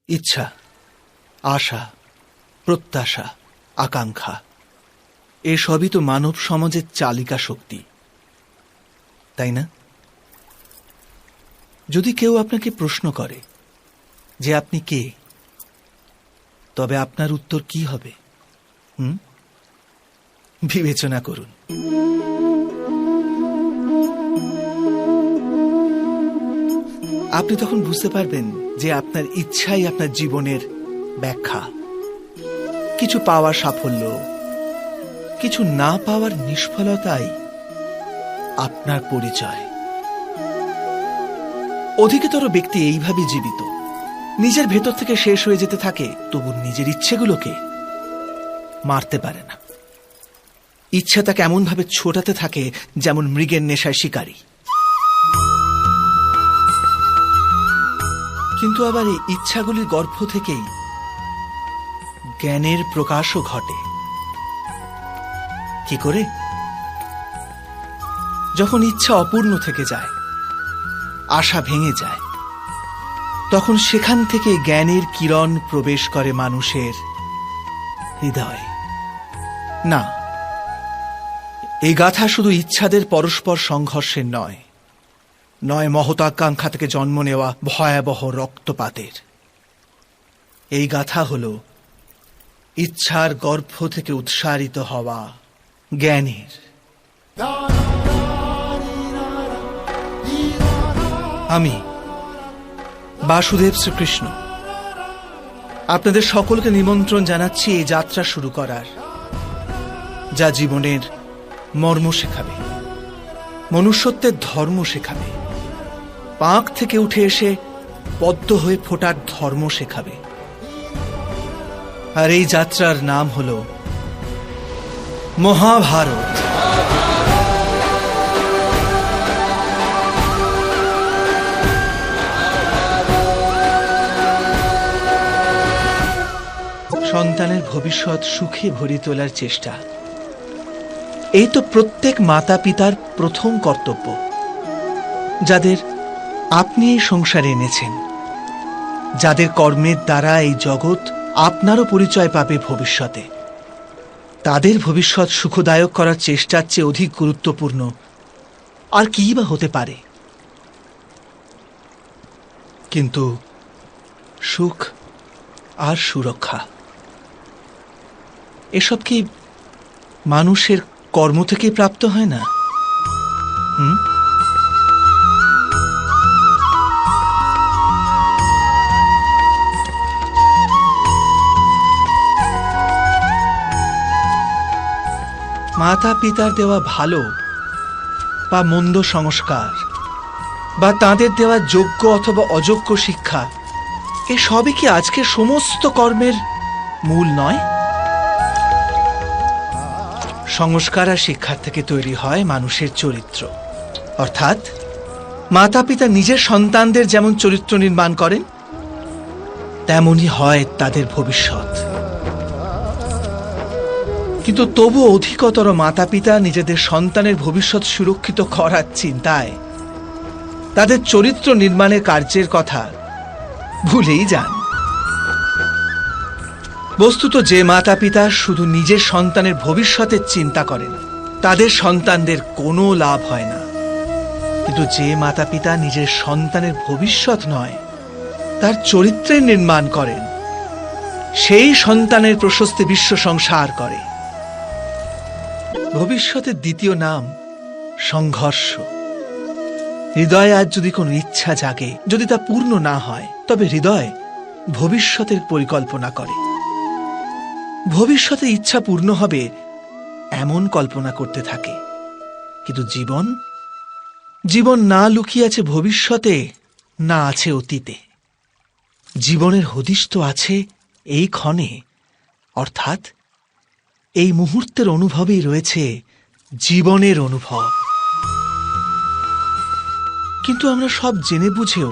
ইচ্ছা, আশা, প্রত্যাশা, আকাঙ্ক্ষা এসবই তো মানব সমাজের চালিকা শক্তি, তাই না? যদি কেউ আপনাকে প্রশ্ন করে যে আপনি কে, তবে আপনার উত্তর কি হবে? বিবেচনা করুন। আপনি তখন বুঝতে পারবেন যে আপনার ইচ্ছাই আপনার জীবনের ব্যাখ্যা। কিছু পাওয়ার সাফল্য, কিছু না পাওয়ার নিষ্ফলতাই আপনার পরিচয়। অধিকতর ব্যক্তি এইভাবে জীবিত, নিজের ভেতর থেকে শেষ হয়ে যেতে থাকে, তবু নিজের ইচ্ছেগুলোকে মারতে পারে না। ইচ্ছা তাকে এমন ভাবে ছোটাতে থাকে যেমন মৃগের নেশায় শিকারী। কিন্তু আবার এই ইচ্ছাগুলির গর্ভ থেকেই জ্ঞানের প্রকাশও ঘটে। কি করে? যখন ইচ্ছা অপূর্ণ থেকে যায়, আশা ভেঙে যায়, তখন সেখান থেকে জ্ঞানের কিরণ প্রবেশ করে মানুষের হৃদয়ে। না, এই গাথা শুধু ইচ্ছাদের পরস্পর সংঘর্ষের নয়, নয় মহতাকাঙ্ক্ষা থেকে জন্ম নেওয়া ভয়াবহ রক্তপাতের। এই গাথা হল ইচ্ছার গর্ভ থেকে উৎসারিত হওয়া জ্ঞানের। আমি বাসুদেব শ্রীকৃষ্ণ আপনাদের সকলকে নিমন্ত্রণ জানাচ্ছি এই যাত্রা শুরু করার, যা জীবনের মর্ম শেখাবে, মনুষ্যত্বের ধর্ম শেখাবে, পাঁক থেকে উঠে এসে পদ্ম হয়ে ফোটার ধর্ম শেখাবে। আর এই যাত্রার নাম হল মহাভারত। সন্তানের ভবিষ্যৎ সুখে ভরে তোলার চেষ্টা, এই তো প্রত্যেক মাতা পিতার প্রথম কর্তব্য, যাদের আপনি এই সংসারে এনেছেন, যাদের কর্মের দ্বারা এই জগৎ আপনারও পরিচয় পাবে ভবিষ্যতে। তাদের ভবিষ্যৎ সুখদায়ক করার চেষ্টার চেয়ে অধিক গুরুত্বপূর্ণ আর কি বা হতে পারে? কিন্তু সুখ আর সুরক্ষা এসব কি মানুষের কর্ম থেকে প্রাপ্ত হয় না? মাতা পিতার দেওয়া ভালো বা মন্দ সংস্কার, বা তাদের দেওয়া যোগ্য অথবা অযোগ্য শিক্ষা, এসবই কি আজকের সমস্ত কর্মের মূল নয়? সংস্কার আর শিক্ষার থেকে তৈরি হয় মানুষের চরিত্র। অর্থাৎ মাতা পিতা নিজের সন্তানদের যেমন চরিত্র নির্মাণ করেন, তেমনই হয় তাদের ভবিষ্যৎ। কিন্তু তবু অধিকতর মাতা পিতা নিজেদের সন্তানের ভবিষ্যৎ সুরক্ষিত করার চিন্তায় তাদের চরিত্র নির্মাণের কার্যের কথা ভুলেই যান। বস্তুত যে মাতা পিতা শুধু নিজের সন্তানের ভবিষ্যতের চিন্তা করেন, তাদের সন্তানদের কোনো লাভ হয় না। কিন্তু যে মাতা পিতা নিজের সন্তানের ভবিষ্যৎ নয়, তার চরিত্রের নির্মাণ করেন, সেই সন্তানের প্রশস্তি বিশ্ব সংসার করে। ভবিষ্যতের দ্বিতীয় নাম সংঘর্ষ। হৃদয়ে আজ যদি কোনো ইচ্ছা জাগে, যদি তা পূর্ণ না হয়, তবে হৃদয় ভবিষ্যতের পরিকল্পনা করে। ভবিষ্যতে ইচ্ছা পূর্ণ হবে এমন কল্পনা করতে থাকে। কিন্তু জীবন না লুকিয়ে আছে ভবিষ্যতে, না আছে অতীতে। জীবনের হদিশ তো আছে এই ক্ষণে, অর্থাৎ এই মুহূর্তের অনুভবেই রয়েছে জীবনের অনুভব। কিন্তু আমরা সব জেনে বুঝেও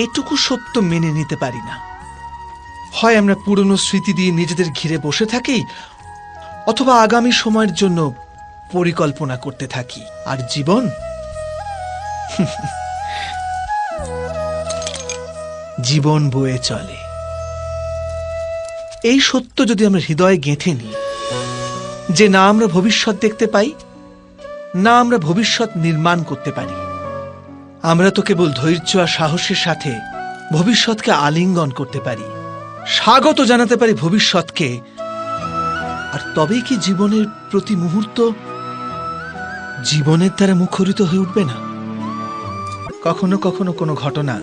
এটুকু সত্য মেনে নিতে পারি না। হয় আমরা পুরনো স্মৃতি দিয়ে নিজেদের ঘিরে বসে থাকি, অথবা আগামী সময়ের জন্য পরিকল্পনা করতে থাকি। আর জীবন বয়ে চলে। এই সত্য যদি আমরা হৃদয়ে গেঁথে নিই যে না আমরা ভবিষ্যৎ দেখতে পাই, না আমরা ভবিষ্যৎ নির্মাণ করতে পারি, আমরা তো কেবল ধৈর্য আর সাহসের সাথে ভবিষ্যৎকে আলিঙ্গন করতে পারি, স্বাগত জানাতে পারি ভবিষ্যৎকে। আর তবেই কি জীবনের প্রতি মুহূর্ত জীবনের দ্বারা মুখরিত হয়ে উঠবে না? কখনো কখনো কোনো ঘটনা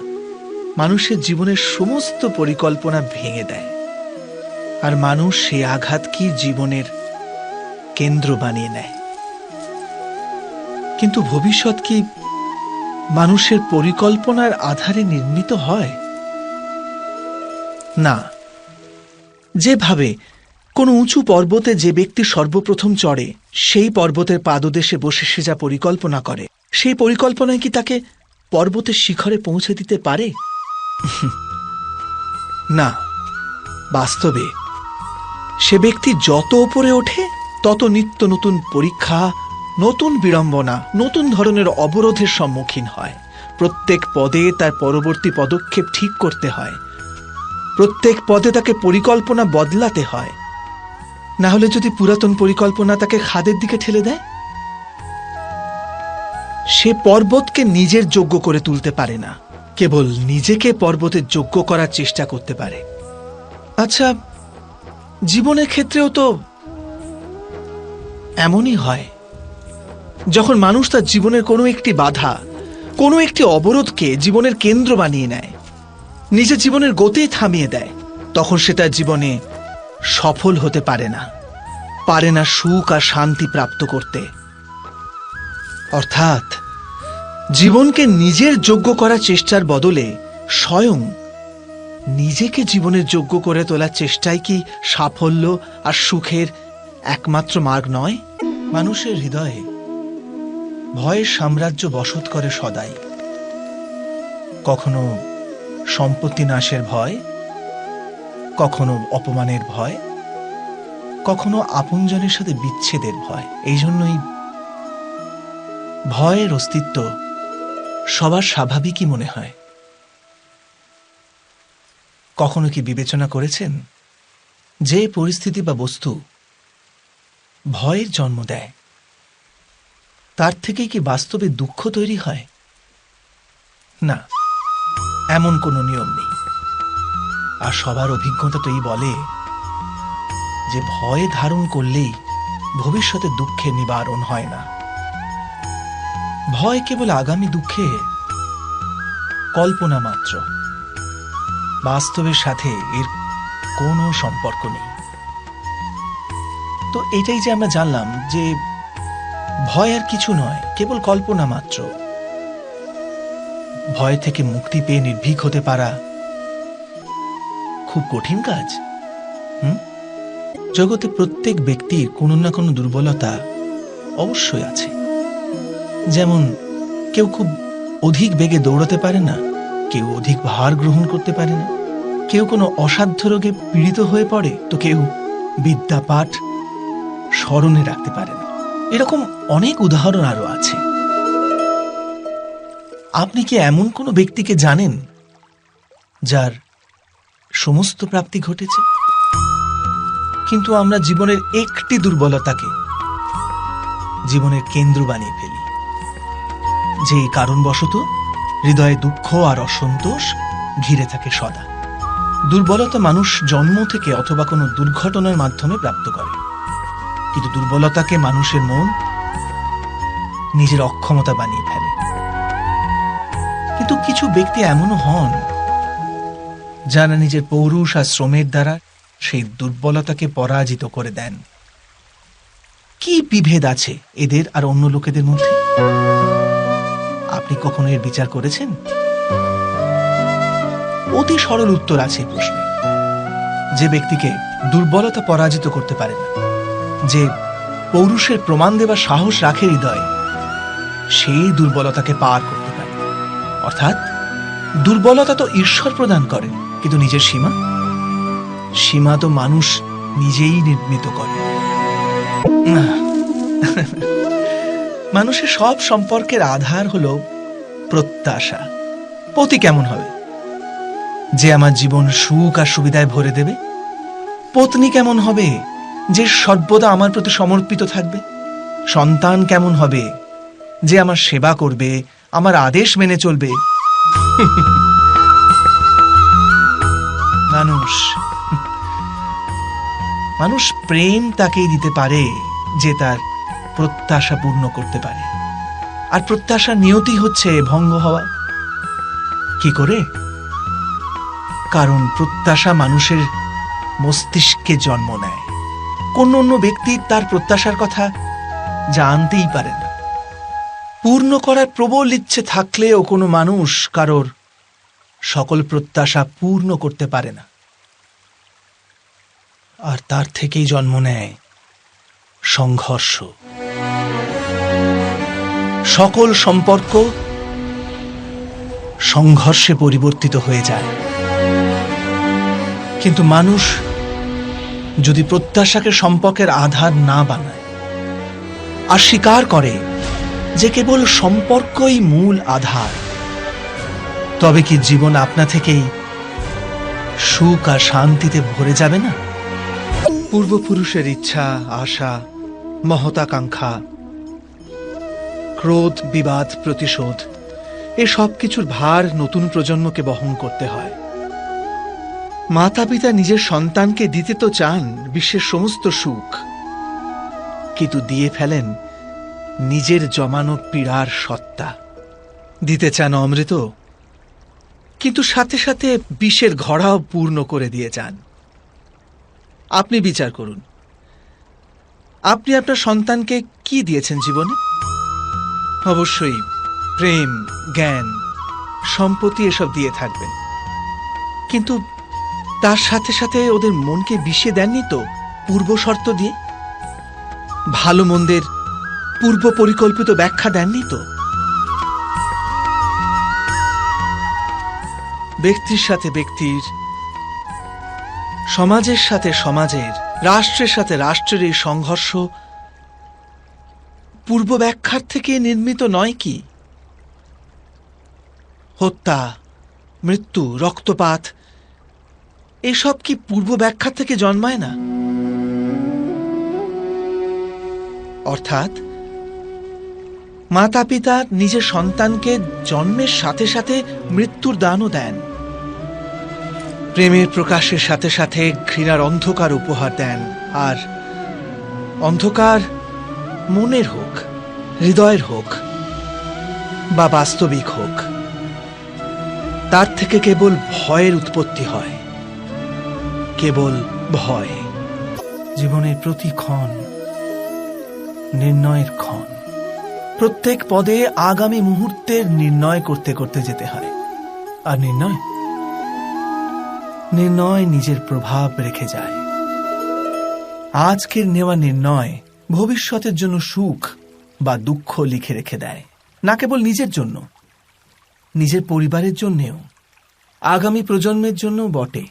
মানুষের জীবনের সমস্ত পরিকল্পনা ভেঙে দেয়, আর মানুষ সেই আঘাতকে জীবনের কেন্দ্র বানিয়ে নেয়। কিন্তু ভবিষ্যৎ কি মানুষের পরিকল্পনার আধারে নির্মিত হয়? না। যেভাবে কোনো উঁচু পর্বতে যে ব্যক্তি সর্বপ্রথম চড়ে, সেই পর্বতের পাদদেশে বসে সে যা পরিকল্পনা করে, সেই পরিকল্পনায় কি তাকে পর্বতের শিখরে পৌঁছে দিতে পারে? না। বাস্তবে সে ব্যক্তি যত উপরে ওঠে তত নিত্য নতুন পরীক্ষা, নতুন বিড়ম্বনা, নতুন ধরনের অবরোধের সম্মুখীন হয়। প্রত্যেক পদে তার পরবর্তী পদক্ষেপ ঠিক করতে হয়, প্রত্যেক পদে তাকে পরিকল্পনা বদলাতে হয়। না হলে যদি পুরাতন পরিকল্পনা তাকে খাদের দিকে ঠেলে দেয়, সে পর্বতকে নিজের যোগ্য করে তুলতে পারে না, কেবল নিজেকে পর্বতের যোগ্য করার চেষ্টা করতে পারে। আচ্ছা, জীবনের ক্ষেত্রেও তো এমনই হয়। যখন মানুষ তার জীবনের কোনো একটি বাধা, কোনো একটি অবরোধকে জীবনের কেন্দ্র বানিয়ে নেয়, নিজের জীবনের গতি থামিয়ে দেয়, তখন সে তার জীবনে সফল হতে পারে না সুখ আর শান্তি প্রাপ্ত করতে। অর্থাৎ জীবনকে নিজের যোগ্য করার চেষ্টার বদলে স্বয়ং নিজেকে জীবনের যোগ্য করে তোলার চেষ্টাই কি সাফল্য আর সুখের একমাত্র মার্গ নয়? মানুষের হৃদয়ে ভয়ের সাম্রাজ্য বসত করে সদাই। কখনো সম্পত্তি নাশের ভয়, কখনো অপমানের ভয়, কখনো আপনজনের সাথে বিচ্ছেদের ভয়। এই জন্যই ভয়ের অস্তিত্ব সবার স্বাভাবিকই মনে হয়। কখনো কি বিবেচনা করেছেন যে পরিস্থিতি বা বস্তু ভয়ের জন্ম দেয়, তার থেকেই কি বাস্তবে দুঃখ তৈরি হয়? না, এমন কোনো নিয়ম নেই। আর সবার অভিজ্ঞতা তো এই বলে যে ভয় ধারণ করলেই ভবিষ্যতে দুঃখের নিবারণ হয় না। ভয় কেবল আগামী দুঃখে কল্পনা মাত্র, বাস্তবের সাথে এর কোনো সম্পর্ক নেই। তো এটাই যে আমরা জানলাম যে ভয় আর কিছু নয়, কেবল কল্পনা মাত্র। ভয় থেকে মুক্তি পেয়ে নির্ভীক হতে পারা খুব কঠিন কাজ। জগতে প্রত্যেক ব্যক্তির কোনো না কোনো দুর্বলতা অবশ্যই আছে। যেমন কেউ খুব অধিক বেগে দৌড়াতে পারে না, কেউ অধিক ভার গ্রহণ করতে পারে না, কেউ কোনো অসাধ্য রোগে পীড়িত হয়ে পড়ে, তো কেউ বিদ্যা পাঠ স্মরণে রাখতে পারে না। এরকম অনেক উদাহরণ আরো আছে। আপনি কি এমন কোনো ব্যক্তিকে জানেন যার সমস্ত প্রাপ্তি ঘটেছে? কিন্তু আমরা জীবনের একটি দুর্বলতাকে জীবনের কেন্দ্র বানিয়ে ফেলি, যে কারণবশত হৃদয়ে দুঃখ আর অসন্তোষ ঘিরে থাকে সদা। দুর্বলতা মানুষ জন্ম থেকে অথবা কোনো দুর্ঘটনার মাধ্যমে প্রাপ্ত করে, কিন্তু দুর্বলতাকে মানুষের মন নিজের অক্ষমতা বানিয়ে ফেলে। কিন্তু কিছু ব্যক্তি এমনও হন যারা নিজের পৌরুষ আর শ্রমের দ্বারা সেই দুর্বলতাকে পরাজিত করে দেন। কি বিভেদ আছে এদের আর অন্য লোকেদের মধ্যে? আপনি কখনো এর বিচার করেছেন? অতি সরল উত্তর আছে এই প্রশ্নে। যে ব্যক্তিকে দুর্বলতা পরাজিত করতে পারে না, যে পৌরুষের প্রমাণ দেবার সাহস রাখে হৃদয়ে, সেই দুর্বলতাকে পার করতে পারে। অর্থাৎ দুর্বলতা তো ঈশ্বর প্রদান করেন, কিন্তু নিজের সীমা তো মানুষ নিজেই নির্মিত করে। মানুষের সব সম্পর্কের আধার হলো প্রত্যাশা। পতি কেমন হবে? যে আমার জীবন সুখ আর সুবিধায় ভরে দেবে, পত্নী কেমন হবে যে সর্বদা আমার প্রতি সমর্পিত থাকবে? সন্তান কেমন হবে যে আমার সেবা করবে, আমার আদেশ মেনে চলবে? মানুষ প্রেম তাকেই দিতে পারে যে তার প্রত্যাশা পূর্ণ করতে পারে। আর প্রত্যাশা নিয়তি হচ্ছে ভঙ্গ হওয়া। কি করে? কারণ প্রত্যাশা মানুষের মস্তিষ্কে জন্ম নেয়। কোন অন্য ব্যক্তি তার প্রত্যাশার কথা জানতেই পারে না। পূর্ণ করার প্রবল ইচ্ছে থাকলেও কোনো মানুষ কারোর সকল প্রত্যাশা পূর্ণ করতে পারে না। আর তার থেকেই জন্ম নেয় সংঘর্ষ। সকল সম্পর্ক সংঘর্ষে পরিবর্তিত হয়ে যায়। কিন্তু মানুষ যদি প্রত্যাশাকে সম্পর্কের আধার না বানায় আর স্বীকার করে যে কেবল সম্পর্কই মূল আধার, তবে কি জীবন আপনা থেকেই সুখ আর শান্তিতে ভরে যাবে না? পূর্বপুরুষের ইচ্ছা, আশা, মহতাকাঙ্ক্ষা, ক্রোধ, বিবাদ, প্রতিশোধ, এ সব কিছুর ভার নতুন প্রজন্মকে বহন করতে হয়। মাতা পিতা নিজের সন্তানকে দিতে তো চান বিশ্বের সমস্ত সুখ, কিন্তু দিয়ে ফেলেন নিজের জমানো পীড়ার সত্তা। দিতে চান অমৃত, কিন্তু সাথে সাথে বিষের ঘড়াও পূর্ণ করে দিয়ে যান। আপনি বিচার করুন, আপনি আপনার সন্তানকে কি দিয়েছেন জীবনে? অবশ্যই প্রেম, জ্ঞান, সম্পত্তি এসব দিয়ে থাকবেন, কিন্তু তার সাথে সাথে ওদের মনকে বিষে দেননি তো পূর্ব শর্ত দিয়ে? ভালো মন্দের পূর্ব পরিকল্পিত ব্যাখ্যা দেননি তো? ব্যক্তির সাথে ব্যক্তির, সমাজের সাথে সমাজের, রাষ্ট্রের সাথে রাষ্ট্রের এই সংঘর্ষ পূর্ব ব্যাখ্যার থেকে নির্মিত নয় কি? হত্যা, মৃত্যু, রক্তপাত এসব কি পূর্ব ব্যাখ্যা থেকে জন্মায় না? অর্থাৎ মাতা পিতা নিজের সন্তানকে জন্মের সাথে সাথে মৃত্যুর দানও দেন, প্রেমের প্রকাশের সাথে সাথে ঘৃণার অন্ধকার উপহার দেন। আর অন্ধকার মনের হোক, হৃদয়ের হোক বা বাস্তবিক হোক, তার থেকে কেবল ভয়ের উৎপত্তি হয়, কেবল ভয়। জীবনের প্রতি ক্ষণ নির্ণয়ের ক্ষণ। প্রত্যেক পদে আগামী মুহূর্তের নির্ণয় করতে করতে যেতে হয়। আর নির্ণয় নিজের প্রভাব রেখে যায়। আজকের নেওয়া নির্ণয় ভবিষ্যতের জন্য সুখ বা দুঃখ লিখে রেখে দেয়, না কেবল নিজের জন্য, নিজের পরিবারের জন্যেও, আগামী প্রজন্মের জন্য বটে।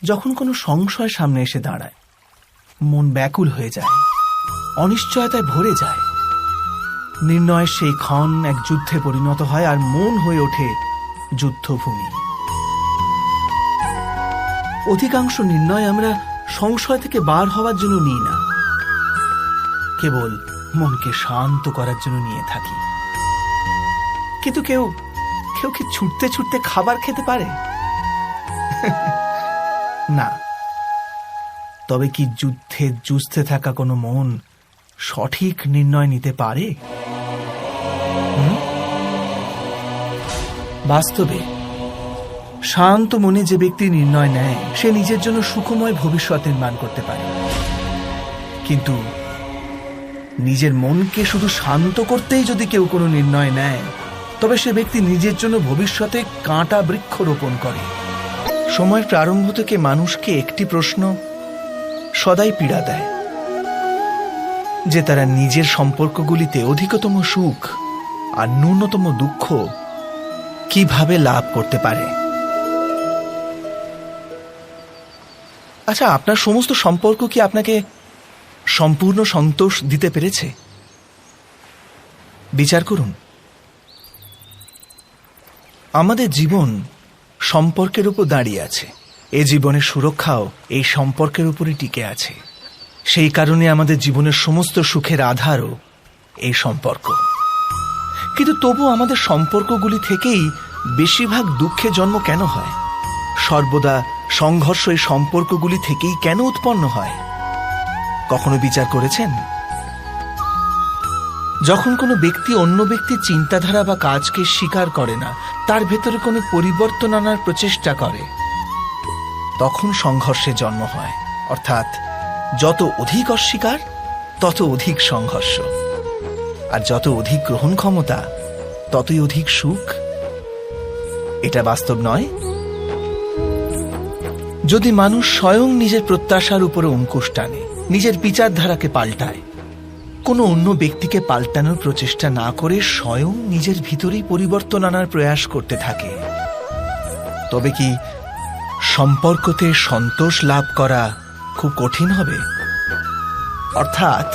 যখন কোনো সংশয় সামনে এসে দাঁড়ায়, মন ব্যাকুল হয়ে যায়, অনিশ্চয়তায় ভরে যায়। নির্ণয়ের সেই ক্ষণ এক যুদ্ধে পরিণত হয় আর মন হয়ে ওঠে যুদ্ধভূমি। অধিকাংশ নির্ণয় আমরা সংশয় থেকে বার হওয়ার জন্য নিই না, কেবল মনকে শান্ত করার জন্য নিয়ে থাকি। কিন্তু কেউ কি ছুটতে ছুটতে খাবার খেতে পারে? না। তবে কি যুদ্ধে যুঝতে থাকা কোনো মন সঠিক নির্ণয় নিতে পারে? বাস্তবে শান্ত মনে যে ব্যক্তি নির্ণয় নেয়, সে নিজের জন্য সুখময় ভবিষ্যৎ নির্মাণ করতে পারে। কিন্তু নিজের মনকে শুধু শান্ত করতেই যদি কেউ কোনো নির্ণয় নেয়, তবে সে ব্যক্তি নিজের জন্য ভবিষ্যতে কাঁটা বৃক্ষ রোপণ করে। সময়ের প্রারম্ভ থেকে মানুষকে একটি প্রশ্ন সদাই পীড়া দেয়, যে তারা নিজের সম্পর্কগুলিতে অধিকতম সুখ আর ন্যূনতম দুঃখ কিভাবে লাভ করতে পারে। আচ্ছা, আপনার সমস্ত সম্পর্ক কি আপনাকে সম্পূর্ণ সন্তোষ দিতে পেরেছে? বিচার করুন। আমাদের জীবন সম্পর্কের উপর দাঁড়িয়ে আছে। এ জীবনের সুরক্ষাও এই সম্পর্কের উপরই টিকে আছে। সেই কারণে আমাদের জীবনের সমস্ত সুখের আধারও এই সম্পর্ক। কিন্তু তবু আমাদের সম্পর্কগুলি থেকেই বেশিরভাগ দুঃখের জন্ম কেন হয়? সর্বদা সংঘর্ষ এই সম্পর্কগুলি থেকেই কেন উৎপন্ন হয়? কখনো বিচার করেছেন? যখন কোনো ব্যক্তি অন্য ব্যক্তির চিন্তাধারা বা কাজকে স্বীকার করে না, তার ভেতরে কোনো পরিবর্তন আনার প্রচেষ্টা করে, তখন সংঘর্ষের জন্ম হয়। অর্থাৎ যত অধিক অস্বীকার তত অধিক সংঘর্ষ, আর যত অধিক গ্রহণ ক্ষমতা ততই অধিক সুখ। এটা বাস্তব নয়? যদি মানুষ স্বয়ং নিজের প্রত্যাশার উপরে অঙ্কুশ টানে, নিজের বিচারধারাকে পাল্টায়, কোনো অন্য ব্যক্তিকে পাল্টানোর প্রচেষ্টা না করে স্বয়ং নিজের ভিতরেই পরিবর্তন আনার প্রয়াস করতে থাকে, তবে কি সম্পর্কতে সন্তোষ লাভ করা খুব কঠিন হবে? অর্থাৎ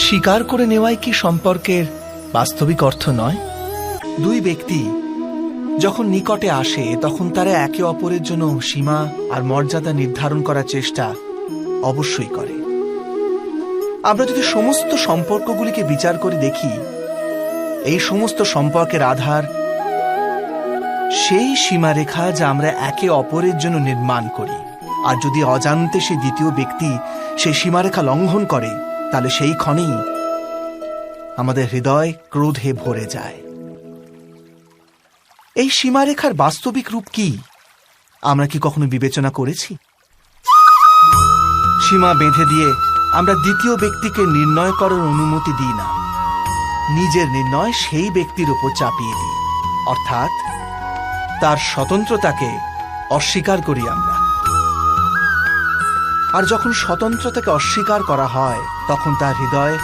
স্বীকার করে নেওয়াই কি সম্পর্কের বাস্তবিক অর্থ নয়? দুই ব্যক্তি যখন নিকটে আসে তখন তারা একে অপরের জন্য সীমা আর মর্যাদা নির্ধারণ করার চেষ্টা অবশ্যই করে। আমরা যদি সমস্ত সম্পর্কগুলিকে বিচার করে দেখি, এই সমস্ত সম্পর্কের আধার সেই সীমারেখা যা আমরা একে অপরের জন্য নির্মাণ করি। আর যদি অজান্তে সে দ্বিতীয় ব্যক্তি সেই সীমারেখা লঙ্ঘন করে, তাহলে সেই ক্ষণেই আমাদের হৃদয় ক্রোধে ভরে যায়। এই সীমারেখার বাস্তবিক রূপ কি আমরা কি কখনো বিবেচনা করেছি? সীমা বেঁধে দিয়ে আমরা দ্বিতীয় ব্যক্তিকে নির্ণয় করার অনুমতি দিই না, নিজের নির্ণয় সেই ব্যক্তির উপর চাপিয়ে দিই। অর্থাৎ তার স্বতন্ত্রতাকে অস্বীকার করি আমরা। আর যখন স্বতন্ত্রতাকে অস্বীকার করা হয় তখন তার হৃদয়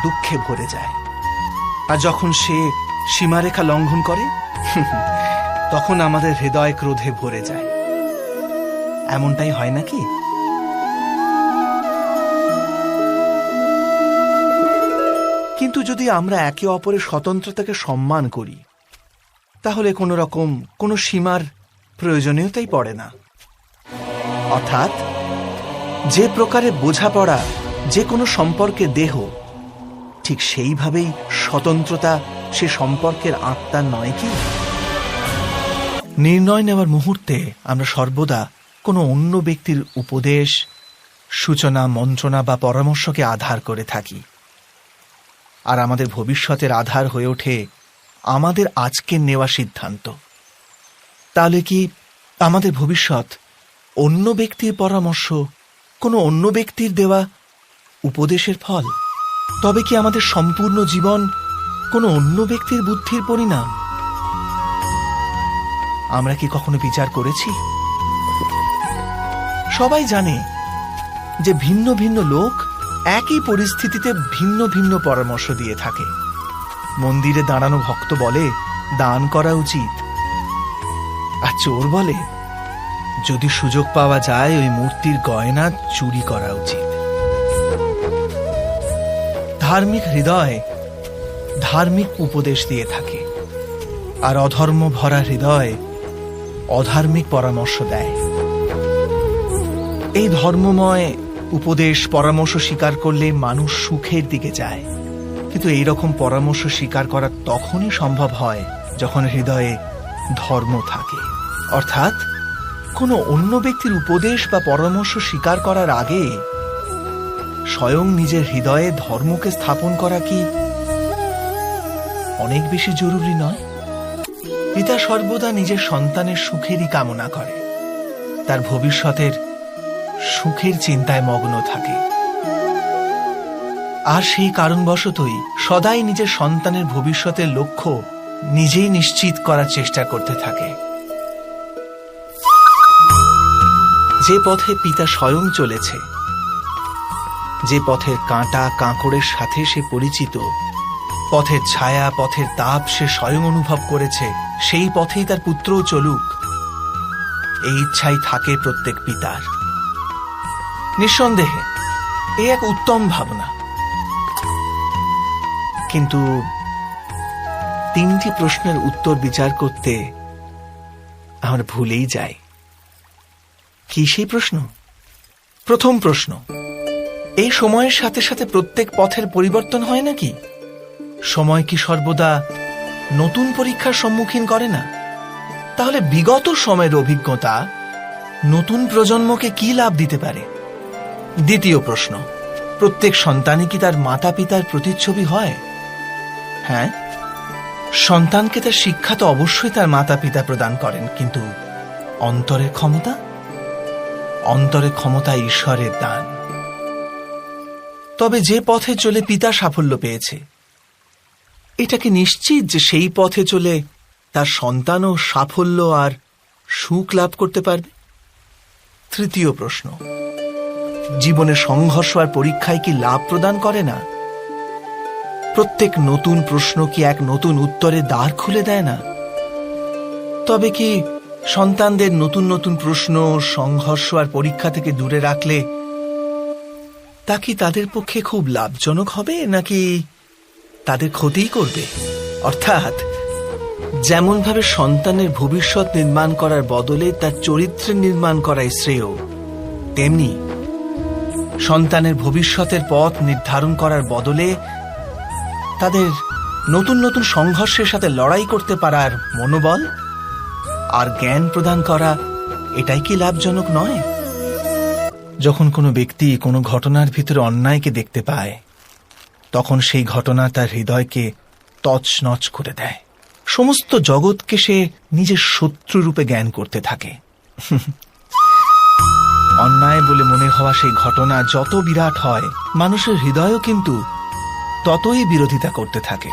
দুঃখে ভরে যায়। আর যখন সে সীমারেখা লঙ্ঘন করে তখন আমাদের হৃদয় ক্রোধে ভরে যায়। এমনটাই হয় নাকি? কিন্তু যদি আমরা একে অপরের স্বতন্ত্রতাকে সম্মান করি, তাহলে কোনো সীমার প্রয়োজনীয়তাই পড়ে না। অর্থাৎ যে প্রকারে বোঝাপড়া যে কোনো সম্পর্কের দেহ, ঠিক সেইভাবেই স্বতন্ত্রতা সে সম্পর্কের আত্মা নয় কি? নির্ণয় নেওয়ার মুহূর্তে আমরা সর্বদা কোনো অন্য ব্যক্তির উপদেশ, সূচনা, মন্ত্রণা বা পরামর্শকে আধার করে থাকি। আর আমাদের ভবিষ্যতের আধার হয়ে ওঠে আমাদের আজকের নেওয়া সিদ্ধান্ত। তাহলে কি আমাদের ভবিষ্যৎ অন্য ব্যক্তির পরামর্শ, কোনো অন্য ব্যক্তির দেওয়া উপদেশের ফল? তবে কি আমাদের সম্পূর্ণ জীবন কোনো অন্য ব্যক্তির বুদ্ধির পরিণাম? আমরা কি কখনো বিচার করেছি? সবাই জানে যে ভিন্ন ভিন্ন লোক একই পরিস্থিতিতে ভিন্ন ভিন্ন পরামর্শ দিয়ে থাকে। মন্দিরে দাঁড়ানো ভক্ত বলে দান করা উচিত, আর চোর বলে যদি সুযোগ পাওয়া যায় ওই মূর্তির গয়না চুরি করা উচিত। ধার্মিক হৃদয় ধার্মিক উপদেশ দিয়ে থাকে, আর অধর্ম ভরা হৃদয় অধার্মিক পরামর্শ দেয়। এই ধর্মময় উপদেশ পরামর্শ স্বীকার করলে মানুষ সুখের দিকে যায়। কিন্তু এইরকম পরামর্শ স্বীকার করা তখনই সম্ভব হয় যখন হৃদয়ে ধর্ম থাকে। অর্থাৎ কোনো অন্য ব্যক্তির উপদেশ বা পরামর্শ স্বীকার করার আগে স্বয়ং নিজের হৃদয়ে ধর্মকে স্থাপন করা কি অনেক বেশি জরুরি নয়? পিতা সর্বদা নিজের সন্তানের সুখেরই কামনা করে, তার ভবিষ্যতের সুখের চিন্তায় মগ্ন থাকে। আর সেই কারণবশতই সদাই নিজের সন্তানের ভবিষ্যতের লক্ষ্য নিজেই নিশ্চিত করার চেষ্টা করতে থাকে। যে পথে পিতা স্বয়ং চলেছে, যে পথের কাঁটা কাঁকড়ের সাথে সে পরিচিত, পথের ছায়া পথের তাপ সে স্বয়ং অনুভব করেছে, সেই পথেই তার পুত্রও চলুক, এই ইচ্ছাই থাকে প্রত্যেক পিতার। নিঃসন্দেহে এ এক উত্তম ভাবনা। কিন্তু তিনটি প্রশ্নের উত্তর বিচার করতে আমরা ভুলেই যাই। কি সেই প্রশ্ন? প্রথম প্রশ্ন, এই সময়ের সাথে সাথে প্রত্যেক পথের পরিবর্তন হয় নাকি? সময় কি সর্বদা নতুন পরীক্ষার সম্মুখীন করে না? তাহলে বিগত সময়ের অভিজ্ঞতা নতুন প্রজন্মকে কি লাভ দিতে পারে? দ্বিতীয় প্রশ্ন, প্রত্যেক সন্তানই কি তার মাতা পিতার প্রতিচ্ছবি হয়? হ্যাঁ, সন্তানকে তার শিক্ষা তো অবশ্যই তার মাতা পিতা প্রদান করেন, কিন্তু অন্তরের ক্ষমতা? অন্তরের ক্ষমতা ঈশ্বরের দান। তবে যে পথে চলে পিতা সাফল্য পেয়েছে, এটা কি নিশ্চিত যে সেই পথে চলে তার সন্তানও সাফল্য আর সুখ লাভ করতে পারবে? তৃতীয় প্রশ্ন, জীবনে সংঘর্ষ আর পরীক্ষায় কি লাভ প্রদান করে না? প্রত্যেক নতুন প্রশ্ন কি এক নতুন উত্তরের দ্বার খুলে দেয় না? তবে কি সন্তানদের নতুন নতুন প্রশ্ন, সংঘর্ষ আর পরীক্ষা থেকে দূরে রাখলে তা কি তাদের পক্ষে খুব লাভজনক হবে, নাকি তাদের ক্ষতিই করবে? অর্থাৎ যেমনভাবে সন্তানের ভবিষ্যৎ নির্মাণ করার বদলে তার চরিত্রের নির্মাণ করাই শ্রেয়, তেমনি সন্তানের ভবিষ্যতের পথ নির্ধারণ করার বদলে তাদের নতুন নতুন সংঘর্ষের সাথে লড়াই করতে পারার মনোবল আর জ্ঞান প্রদান করা, এটাই কি লাভজনক নয়? যখন কোনো ব্যক্তি কোনো ঘটনার ভিতরে অন্যায়কে দেখতে পায়, তখন সেই ঘটনা তার হৃদয়কে তছনছ করে দেয়। সমস্ত জগৎকে সে নিজের শত্রুরূপে জ্ঞান করতে থাকে। অন্যায় বলে মনে হওয়া সেই ঘটনা যত বিরাট হয়, মানুষের হৃদয়ও কিন্তু ততই বিরোধিতা করতে থাকে।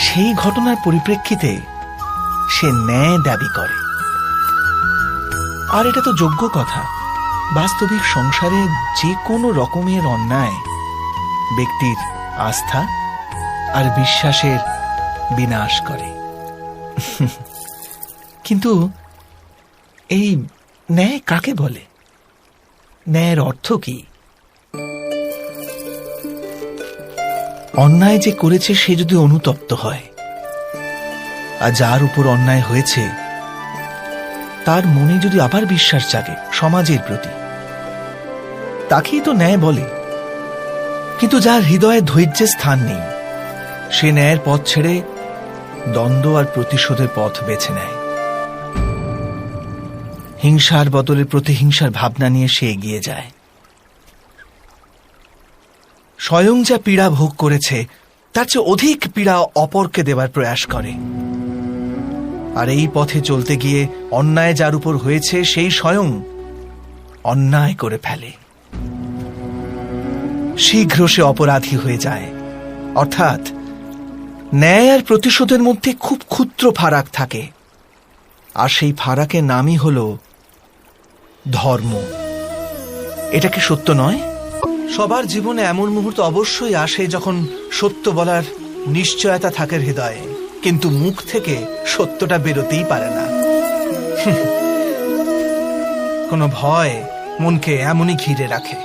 সেই ঘটনার পরিপ্রেক্ষিতে সে ন্যায় দাবি করে। আর এটা তো যোগ্য কথা। বাস্তবিক সংসারে যে কোনো রকমের অন্যায় ব্যক্তির আস্থা আর বিশ্বাসের বিনাশ করে। কিন্তু এই ন্যায় কাকে বলে? ন্যায়ের অর্থ কি? অন্যায় যে করেছে সে যদি অনুতপ্ত হয়, আর যার উপর অন্যায় হয়েছে তার মনে যদি আবার বিশ্বাস জাগে সমাজের প্রতি, তাকেই তো ন্যায় বলে। কিন্তু যার হৃদয়ে ধৈর্যের স্থান নেই, সে ন্যায়ের পথ ছেড়ে দ্বন্দ্ব আর প্রতিশোধের পথ বেছে নেয়। হিংসার বদলে প্রতিহিংসার ভাবনা নিয়ে সে এগিয়ে যায়। স্বয়ং যা পীড়া ভোগ করেছে তার চেয়ে অধিক পীড়া অপরকে দেবার প্রয়াস করে। আর এই পথে চলতে গিয়ে অন্যায় যার উপর হয়েছে সেই স্বয়ং অন্যায় করে ফেলে। শীঘ্র সে অপরাধী হয়ে যায়। অর্থাৎ ন্যায় আর প্রতিশোধের মধ্যে খুব ক্ষুদ্র ফারাক থাকে, আর সেই ফারাকের নামই হল ধর্ম। এটা কি সত্য নয়? সবার জীবনে এমন মুহূর্ত অবশ্যই আসে যখন সত্য বলার নিশ্চয়তা থাকে হৃদয়ে, কিন্তু মুখ থেকে সত্যটা বেরোতেই পারে না। কোনো ভয় মনকে এমনই ঘিরে রাখে।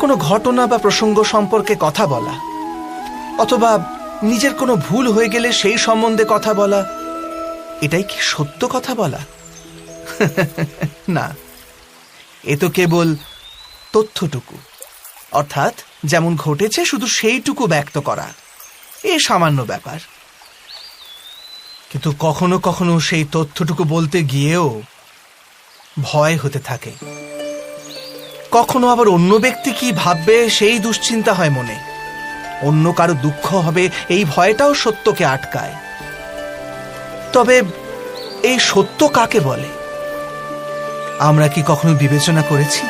কোনো ঘটনা বা প্রসঙ্গ সম্পর্কে কথা বলা, অথবা নিজের কোনো ভুল হয়ে গেলে সেই সম্বন্ধে কথা বলা, এটাই কি সত্য কথা বলা? না, এ তো কেবল তথ্যটুকু, অর্থাৎ যেমন ঘটেছে শুধু সেইটুকু ব্যক্ত করা, এ সামান্য ব্যাপার। কিন্তু কখনো কখনো সেই তথ্যটুকু বলতে গিয়েও ভয় হতে থাকে। কখনো আবার অন্য ব্যক্তি কি ভাববে সেই দুশ্চিন্তা হয় মনে। অন্য কারো দুঃখ হবে এই ভয়টাও সত্যকে আটকায়। তবে এই সত্য কাকে বলে আমরা কি কখনো বিবেচনা করেছি?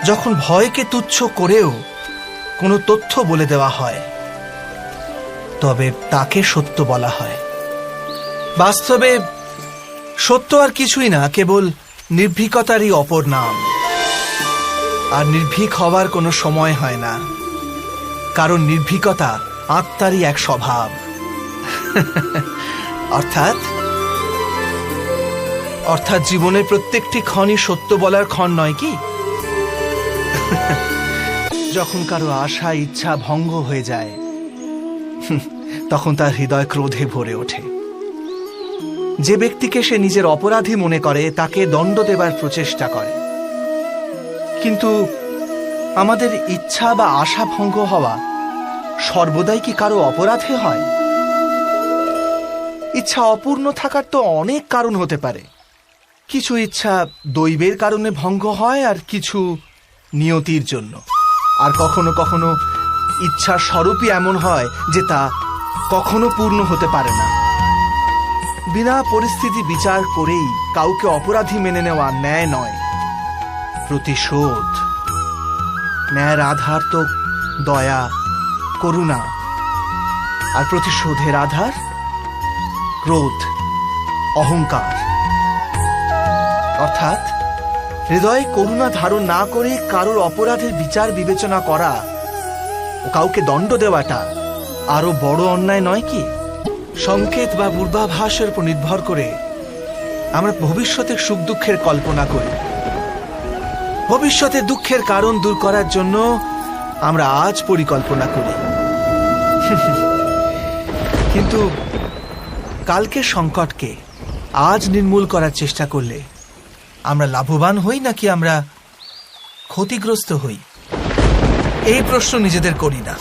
যখন ভয়কে তুচ্ছ করেও কোনো তথ্য বলে দেওয়া হয়, তবে তাকে সত্য বলা হয়। বাস্তবে সত্য আর কিছুই না, কেবল নির্ভীকতারই অপর নাম। আর নির্ভীক হওয়ার কোনো সময় হয় না, কারণ নির্ভীকতা আত্মারই এক স্বভাব। অর্থাৎ জীবনের প্রত্যেকটি ক্ষণই সত্য বলার ক্ষণ নয় কি? যখন কারো আশা ইচ্ছা ভঙ্গ হয়ে যায়, তখন তার হৃদয় ক্রোধে ভরে ওঠে। যে ব্যক্তিকে সে নিজের অপরাধী মনে করে তাকে দণ্ড দেবার প্রচেষ্টা করে। কিন্তু আমাদের ইচ্ছা বা আশা ভঙ্গ হওয়া সর্বদাই কি কারো অপরাধে হয়? ইচ্ছা অপূর্ণ থাকার তো অনেক কারণ হতে পারে। কিছু ইচ্ছা দৈবের কারণে ভঙ্গ হয়, আর কিছু নিয়তির জন্য, আর কখনো কখনো ইচ্ছার স্বরূপই এমন হয় যে তা কখনো পূর্ণ হতে পারে না। বিনা পরিস্থিতি বিচার করেই কাউকে অপরাধী মেনে নেওয়া ন্যায় নয়। প্রতিশোধ, ন্যায়ের আধার তো দয়া, করুণা, আর প্রতিশোধের আধার ক্রোধ, অহংকার। অর্থাৎ হৃদয়ে করুণা ধারণ না করে কারোর অপরাধের বিচার বিবেচনা করা ও কাউকে দণ্ড দেওয়াটা আরো বড় অন্যায় নয় কি? সংকেত বা পূর্বাভাসের উপর নির্ভর করে আমরা ভবিষ্যতের সুখ দুঃখের কল্পনা করি। ভবিষ্যতে দুঃখের কারণ দূর করার জন্য আমরা আজ পরিকল্পনা করি। কিন্তু কালকের সংকটকে আজ নির্মূল করার চেষ্টা করলে আমরা লাভবান হই নাকি আমরা ক্ষতিগ্রস্ত হই? এই প্রশ্ন নিজেদের করি না।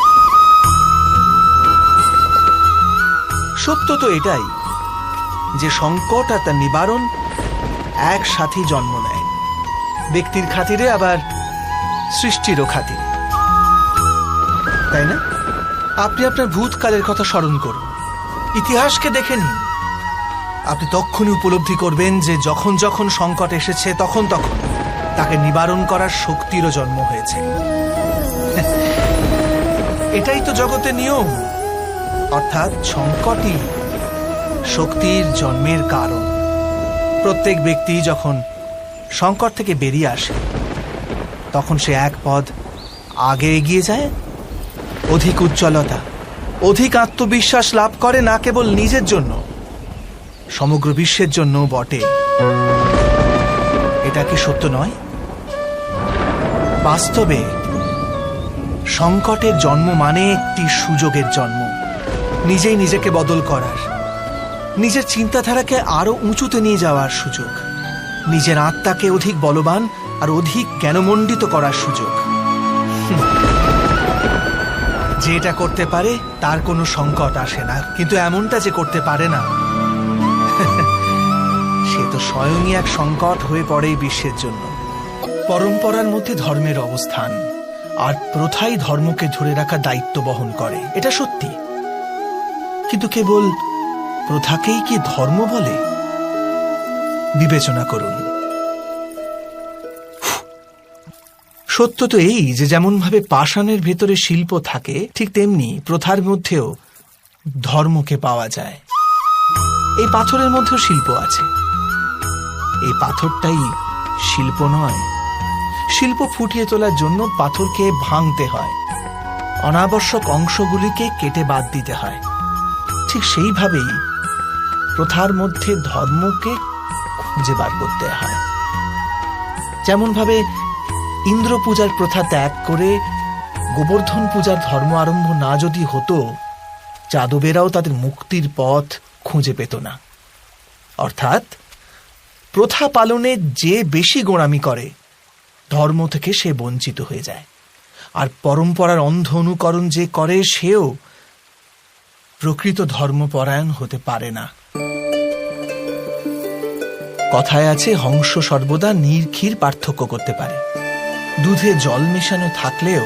সত্য তো এটাই যে সংকট আর তার নিবারণ একসাথেই জন্ম নেয়, ব্যক্তির খাতিরে আবার সৃষ্টিরও খাতিরে, তাই না? আপনি আপনার ভূতকালের কথা স্মরণ করুন, ইতিহাসকে দেখে নিন। আপনি তখনই উপলব্ধি করবেন যে যখন যখন সংকট এসেছে তখন তখন তাকে নিবারণ করার শক্তিরও জন্ম হয়েছে। এটাই তো জগতের নিয়ম। অর্থাৎ সংকটই শক্তির জন্মের কারণ। প্রত্যেক ব্যক্তি যখন সংকট থেকে বেরিয়ে আসে তখন সে এক পদ আগে এগিয়ে যায়, অধিক উজ্জ্বলতা, অধিক আত্মবিশ্বাস লাভ করে, না কেবল নিজের জন্য, সমগ্র বিশ্বের জন্য বটে। এটা কি সত্য নয়? বাস্তবে সংকটের জন্ম মানে একটি সুযোগের জন্ম, নিজেই নিজেকে বদল করার, নিজের চিন্তাধারাকে আরো উঁচুতে নিয়ে যাওয়ার সুযোগ, নিজের আত্মাকে অধিক বলবান আর অধিক জ্ঞানমণ্ডিত করার সুযোগ। যে এটা করতে পারে তার কোনো সংকট আসে না, কিন্তু এমনটা যে করতে পারে না সে তো স্বয়ংই এক সংকট হয়ে পড়ে এই বিশ্বের জন্য। পরম্পরার মধ্যে ধর্মের অবস্থান, আর প্রথাই ধর্মকে ধরে রাখার দায়িত্ব বহন করে, এটা সত্যি। কিন্তু কেবল প্রথাকেই কি ধর্ম বলে? বিবেচনা করুন। সত্য তো এই যে যেমন ভাবে পাষাণের ভেতরে শিল্প থাকে, ঠিক তেমনি প্রথার মধ্যেও ধর্মকে পাওয়া যায়। এই পাথরের মধ্যেও শিল্প আছে। এই পাথরটাই শিল্প নয়। শিল্প ফুটিয়ে তোলার জন্য পাথরকে ভাঙতে হয়, অনাবশ্যক অংশগুলিকে কেটে বাদ দিতে হয়। ঠিক সেইভাবেই প্রথার মধ্যে ধর্মকে খুঁজে বার করতে হয়। যেমন ভাবে ইন্দ্র পূজার প্রথা ত্যাগ করে গোবর্ধন পূজার ধর্ম আরম্ভ না যদি হতো, যাদবেরাও তাদের মুক্তির পথ খুঁজে পেত না। অর্থাৎ প্রথা পালনে যে বেশি গোঁড়ামি করে ধর্ম থেকে সে বঞ্চিত হয়ে যায়, আর পরম্পরার অন্ধ অনুকরণ যে করে সেও প্রকৃত ধর্মপরায়ণ হতে পারে না। কথায় আছে, হংস সর্বদা নির্ঘীর পার্থক্য করতে পারে। দুধে জল মেশানো থাকলেও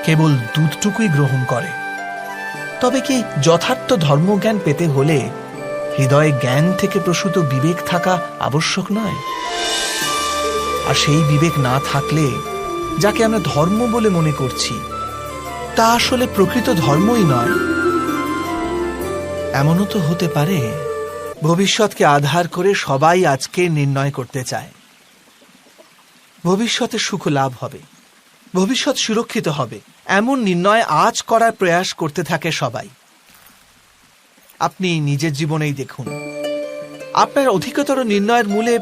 কেবল দুধটুকুই গ্রহণ করে। তবে কি যথার্থ ধর্মজ্ঞান পেতে হলে হৃদয়ে জ্ঞান থেকে প্রসূত বিবেক থাকা আবশ্যক নয়? আর সেই বিবেক না থাকলে যাকে আমরা ধর্ম বলে মনে করছি তা আসলে প্রকৃত ধর্মই নয়। এমনও তো হতে পারে ভবিষ্যৎকে আধার করে সবাই আজকে নির্ণয় করতে চায় ভবিষ্যতে সুখ লাভ হবে, ভবিষ্যৎ সুরক্ষিত হবে, এমন নির্ণয় আজ করার প্রয়াস করতে থাকে সবাই। আপনি নিজের জীবনেই দেখুন, আপনার অধিকতর নির্ণয়ের মূলে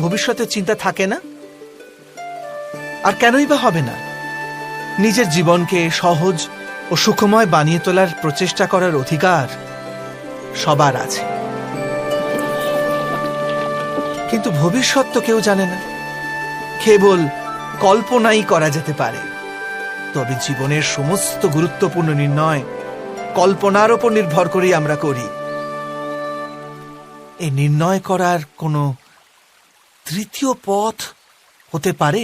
ভবিষ্যতের চিন্তা থাকে না। আর কেনই বা হবে না? নিজের জীবনকে সহজ ও সুখময় বানিয়ে তোলার প্রচেষ্টা করার অধিকার সবার আছে। কিন্তু ভবিষ্যৎ তো কেউ জানে না, কেবল কল্পনাই করা যেতে পারে। তবে জীবনের সমস্ত গুরুত্বপূর্ণ নির্ণয় কল্পনার উপর নির্ভর করেই আমরা করি। এই নির্ণয় করার কোনো তৃতীয় পথ হতে পারে?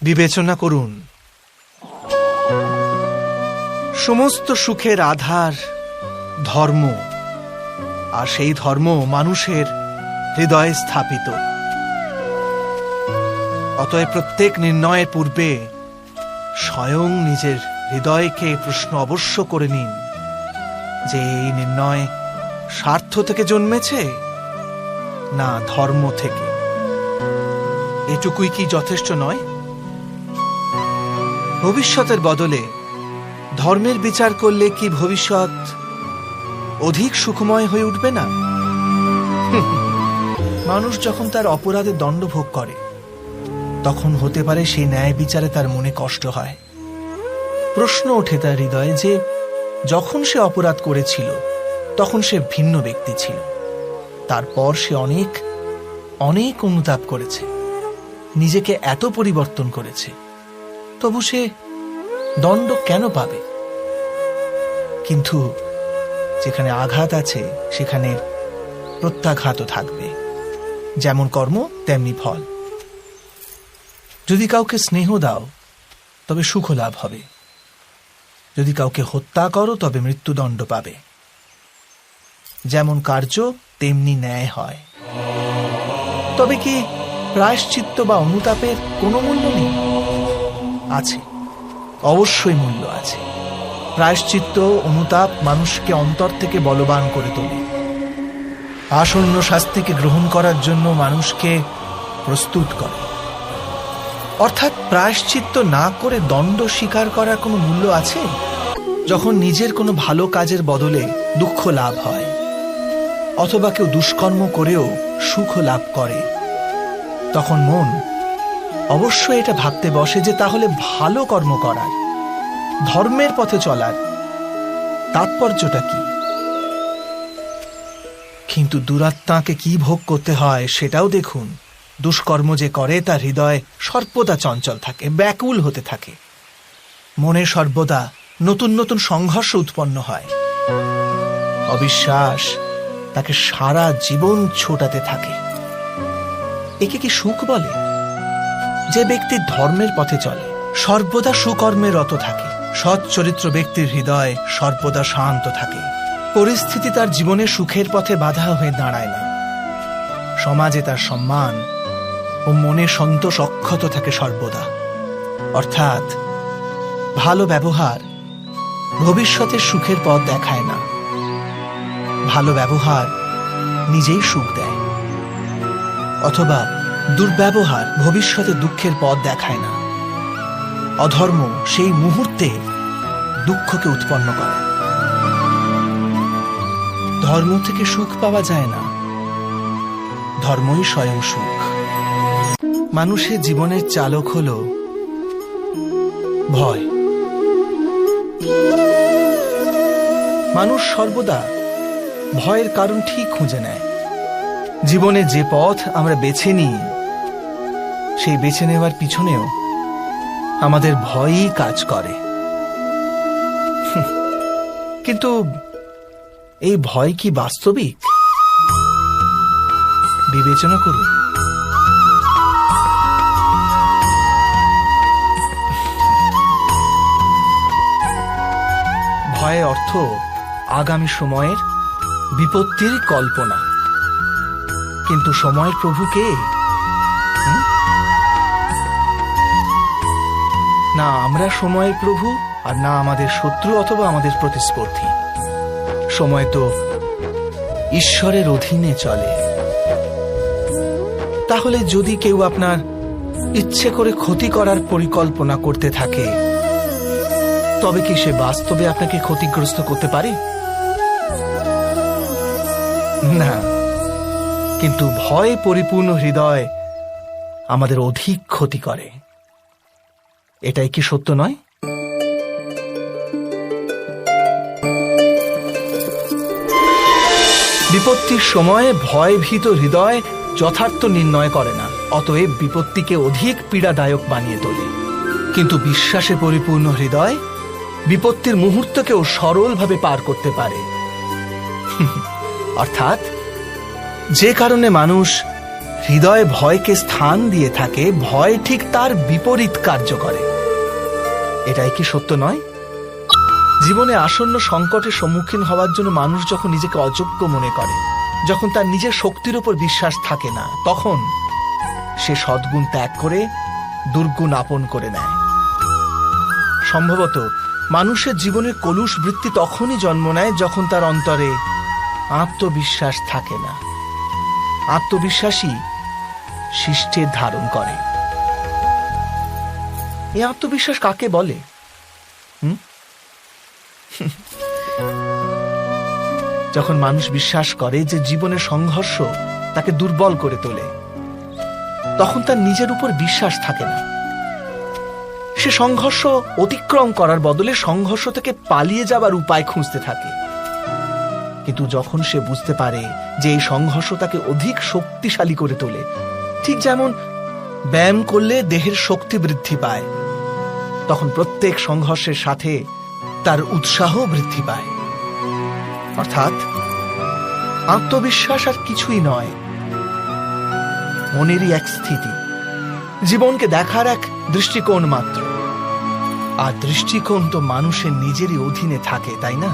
বিবেচনা করুন, সমস্ত সুখের আধার ধর্ম, আর সেই ধর্ম মানুষের হৃদয়ে স্থাপিত। অতএব প্রত্যেক নির্ণয়ের পূর্বে স্বয়ং নিজের হৃদয়কে প্রশ্ন অবশ্য করে নিন যে এই নির্ণয় স্বার্থ থেকে জন্মেছে না ধর্ম থেকে। এটুকুই কি যথেষ্ট নয়? ভবিষ্যতের বদলে ধর্মের বিচার করলে কি ভবিষ্যৎ অধিক সুখময় হয়ে উঠবে না? মানুষ যখন তার অপরাধে দণ্ড ভোগ করে তখন হতে পারে সেই ন্যায় বিচারে তার মনে কষ্ট হয়। প্রশ্ন ওঠে তার হৃদয়ে যে যখন সে অপরাধ করেছিল তখন সে ভিন্ন ব্যক্তি ছিল, তারপর সে অনেক অনেক অনুতাপ করেছে, নিজেকে এত পরিবর্তন করেছে, তবু সে দণ্ড কেন পাবে? কিন্তু যেখানে আঘাত আছে সেখানে প্রত্যাঘাতও থাকবে। যেমন কর্ম তেমনি ফল। যদি কাউকে স্নেহ দাও তবে সুখ লাভ হবে, যদি কাউকে হত্যা করো তবে মৃত্যুদণ্ড পাবে। যেমন কার্য তেমনি ন্যায় হয়। তবে কি প্রায়শ্চিত্ত বা অনুতাপের কোনো মূল্য নেই? আছে, অবশ্যই মূল্য আছে। প্রায়শ্চিত্ত অনুতাপ মানুষকে অন্তর থেকে বলবান করে তোলে, আসন্ন শাস্তিকে গ্রহণ করার জন্য মানুষকে প্রস্তুত করে। অর্থাৎ প্রায়শ্চিত্ত না করে দণ্ড স্বীকার করার কোনো মূল্য আছে? যখন নিজের কোনো ভালো কাজের বদলে দুঃখ লাভ হয়, অথবা কেউ দুষ্কর্ম করেও সুখ লাভ করে, তখন মন অবশ্যই এটা ভাবতে বসে যে তাহলে ভালো কর্ম করার, ধর্মের পথে চলার তাৎপর্যটা কি? কিন্তু দুরাত্মাকে কি ভোগ করতে হয় সেটাও দেখুন। দুষ্কর্ম যে করে তার হৃদয় সর্বদা চঞ্চল থাকে, ব্যাকুল হতে থাকে। মনে সর্বদা নতুন নতুন সংঘর্ষ উৎপন্ন হয়। অবিশ্বাস তাকে সারা জীবন ছোটাতে থাকে। একে কি সুখ বলে? যে ব্যক্তি ধর্মের পথে চলে, সর্বদা সুকর্মে রত থাকে, সৎ চরিত্র ব্যক্তির হৃদয় সর্বদা শান্ত থাকে। পরিস্থিতি তার জীবনে সুখের পথে বাধা হয়ে দাঁড়ায় না। সমাজে তার সম্মান ও মনে সন্তোষ অক্ষত থাকে সর্বদা। অর্থাৎ ভালো ব্যবহার ভবিষ্যতের সুখের পথ দেখায় না, ভালো ব্যবহার নিজেই সুখ দেয়। অথবা দুর্ব্যবহার ভবিষ্যতে দুঃখের পথ দেখায় না, অধর্ম সেই মুহূর্তে দুঃখকে উৎপন্ন করে। ধর্ম থেকে সুখ পাওয়া যায় না, ধর্মই স্বয়ং সুখ। মানুষের জীবনের চালক হল ভয়। মানুষ সর্বদা ভয়ের কারণ ঠিক খুঁজে নেয়। জীবনে যে পথ আমরা বেছে নিই সেই বেছে নেওয়ার পিছনেও আমাদের ভয়ই কাজ করে। কিন্তু এই ভয় কি বাস্তবিক? বিবেচনা করুন। ভয়ের অর্থ আগামী সময়ের বিপত্তির কল্পনা। কিন্তু সময়ের প্রভু কে? না আমরা সময়ের প্রভু, আর না আমাদের শত্রু অথবা আমাদের প্রতিস্পর্ধী। সময় তো ঈশ্বরের অধীনে চলে। তাহলে যদি কেউ আপনার ইচ্ছে করে ক্ষতি করার পরিকল্পনা করতে থাকে, তবে কি সে বাস্তবে আপনাকে ক্ষতিগ্রস্ত করতে পারে? না। কিন্তু ভয়ে পরিপূর্ণ হৃদয় আমাদের অধিক ক্ষতি করে। এটাই কি সত্য নয়? বিপত্তির সময় ভয়ভীত হৃদয় যথার্থ নির্ণয় করে না, অতএব বিপত্তিকে অধিক পীড়াদায়ক বানিয়ে তোলে। কিন্তু বিশ্বাসে পরিপূর্ণ হৃদয় বিপত্তির মুহূর্তকেও সরলভাবে পার করতে পারে। অর্থাৎ যে কারণে মানুষ হৃদয়ে ভয়কে স্থান দিয়ে থাকে, ভয় ঠিক তার বিপরীত কার্য করে। এটাই কি সত্য নয়? জীবনে আসন্ন সংকটের সম্মুখীন হওয়ার জন্য মানুষ যখন নিজেকে অযোগ্য মনে করে, যখন তার নিজের শক্তির উপর বিশ্বাস থাকে না, তখন সে সদ্গুণ ত্যাগ করে দুর্গুণ আপন করে নেয়। সম্ভবত মানুষের জীবনের কলুষ বৃত্তি তখনই জন্ম নেয় যখন তার অন্তরে আত্মবিশ্বাস থাকে না। আত্মবিশ্বাসী শিষ্টের ধারণ করে। এই আত্মবিশ্বাস কাকে বলে? যখন মানুষ বিশ্বাস করে যে জীবনের সংঘর্ষ তাকে দুর্বল করে তোলে, তখন তার নিজের উপর বিশ্বাস থাকে না। সে সংঘর্ষ অতিক্রম করার বদলে সংঘর্ষ থেকে পালিয়ে যাবার উপায় খুঁজতে থাকে। কিন্তু যখন সে বুঝতে পারে যে এই সংঘর্ষ তাকে অধিক শক্তিশালী করে তোলে, ঠিক যেমন ব্যায়াম করলে দেহের শক্তি বৃদ্ধি পায়, তখন প্রত্যেক সংঘর্ষের সাথে তার উৎসাহ বৃদ্ধি পায়। অর্থাৎ আত্মবিশ্বাস আর কিছুই নয়, মনেরই এক স্থিতি, জীবনকে দেখার এক দৃষ্টিকোণ মাত্র। আর দৃষ্টিকোণ তো মানুষের নিজেরই অধীনে থাকে, তাই না?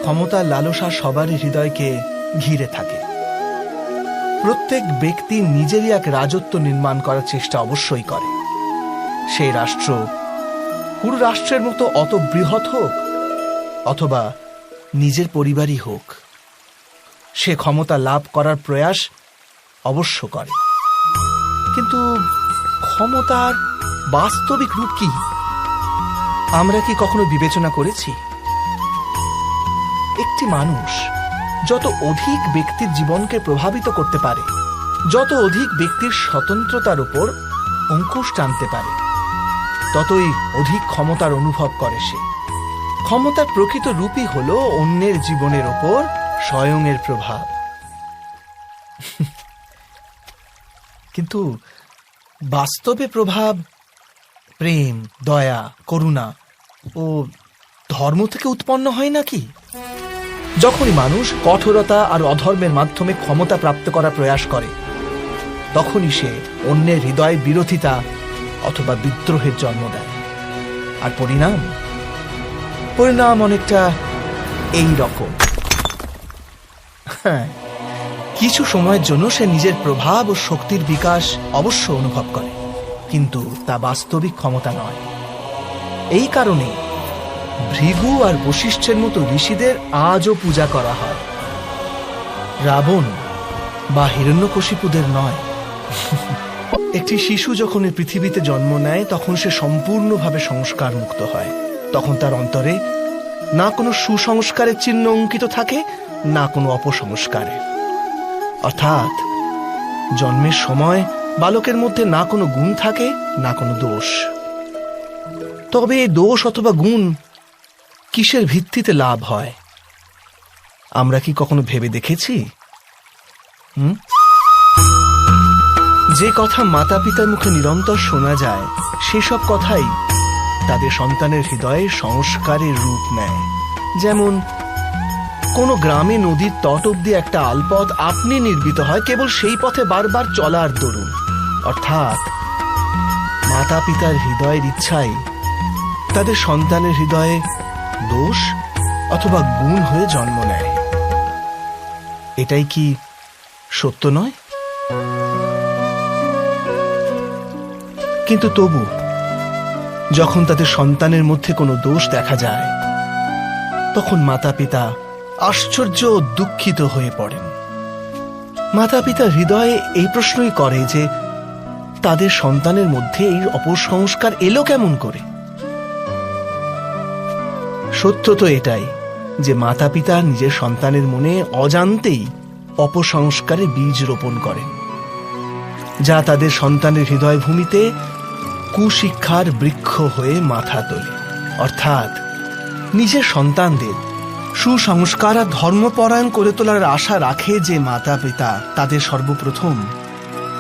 ক্ষমতার লালসা সবারই হৃদয়কে ঘিরে থাকে। প্রত্যেক ব্যক্তি নিজেরই এক রাজত্ব নির্মাণ করার চেষ্টা অবশ্যই করে। সেই রাষ্ট্র পুরো রাষ্ট্রের মতো অত বৃহৎ হোক অথবা নিজের পরিবারই হোক, সে ক্ষমতা লাভ করার প্রয়াস অবশ্য করে। কিন্তু ক্ষমতার বাস্তবিক রূপ কি আমরা কি কখনো বিবেচনা করেছি? একটি মানুষ যত অধিক ব্যক্তির জীবনকে প্রভাবিত করতে পারে, যত অধিক ব্যক্তির স্বতন্ত্রতার উপর অঙ্কুশ টানতে পারে, ততই অধিক ক্ষমতার অনুভব করে সে। ক্ষমতার প্রকৃত রূপই হল অন্যের জীবনের ওপর স্বয়ংের প্রভাব। কিন্তু বাস্তবে প্রভাব প্রেম, দয়া, করুণা ও ধর্ম থেকে উৎপন্ন হয় নাকি? যখনই মানুষ কঠোরতা আর অধর্মের মাধ্যমে ক্ষমতা প্রাপ্ত করার প্রয়াস করে, তখনই সে অন্যের হৃদয় বিরোধিতা অথবা বিদ্রোহের জন্ম দেয়। আর পরিণাম অনেকটা এই রকম। হ্যাঁ, কিছু সময়ের জন্য সে নিজের প্রভাব ও শক্তির বিকাশ অবশ্য অনুভব করে, কিন্তু তা বাস্তবিক ক্ষমতা নয়। এই কারণে ভৃগু আর বশিষ্ঠের মতো ঋষিদের আজও পূজা করা হয়, রাবণ বা হিরণ্যকশিপুদের নয়। একটি শিশু যখন এই পৃথিবীতে জন্ম নেয়, তখন সে সম্পূর্ণভাবে সংস্কার মুক্ত হয়। তখন তার অন্তরে না কোনো সুসংস্কারের চিহ্ন অঙ্কিত থাকে, না কোনো অপসংস্কারের। অর্থাৎ জন্মের সময় বালকের মধ্যে না কোনো গুণ থাকে, না কোনো দোষ। তবে এই দোষ অথবা গুণ কিসের ভিত্তিতে লাভ হয় আমরা কি কখনো ভেবে দেখেছি? যে কথা মাতা পিতার মুখে নিরন্তর শোনা যায়, সেসব কথাই তাদের সন্তানের হৃদয়ে সংস্কারের রূপ নেয়। যেমন কোন গ্রামে নদীর তট অব্দি একটা আলপথ আপনি নির্মিত হয় কেবল সেই পথে বারবার চলার দরুন। অর্থাৎ মাতা পিতার হৃদয়ের ইচ্ছাই তাদের সন্তানের হৃদয়ে দোষ অথবা গুণ হয়ে জন্ম নেয়। এটাই কি সত্য নয়? কিন্তু তবু যখন তাদের সন্তানের মধ্যে কোনো দোষ দেখা যায়, তখন মাতা পিতা আশ্চর্য ও দুঃখিত হয়ে পড়েন। মাতা পিতা হৃদয়ে এই প্রশ্নই করে যে তাদের সন্তানের মধ্যে এই অপসংস্কার এলো কেমন করে। সত্য তো এটাই যে মাতা পিতা নিজের সন্তানের মনে অজান্তেই অপসংস্কারে বীজ রোপণ করেন, যা তাদের সন্তানের হৃদয় ভূমিতে কুশিক্ষার বৃক্ষ হয়ে মাথা তোলে। অর্থাৎ নিজের সন্তানদের সুসংস্কার আর ধর্মপরায়ণ করে তোলার আশা রাখে যে মাতা পিতা, তাদের সর্বপ্রথম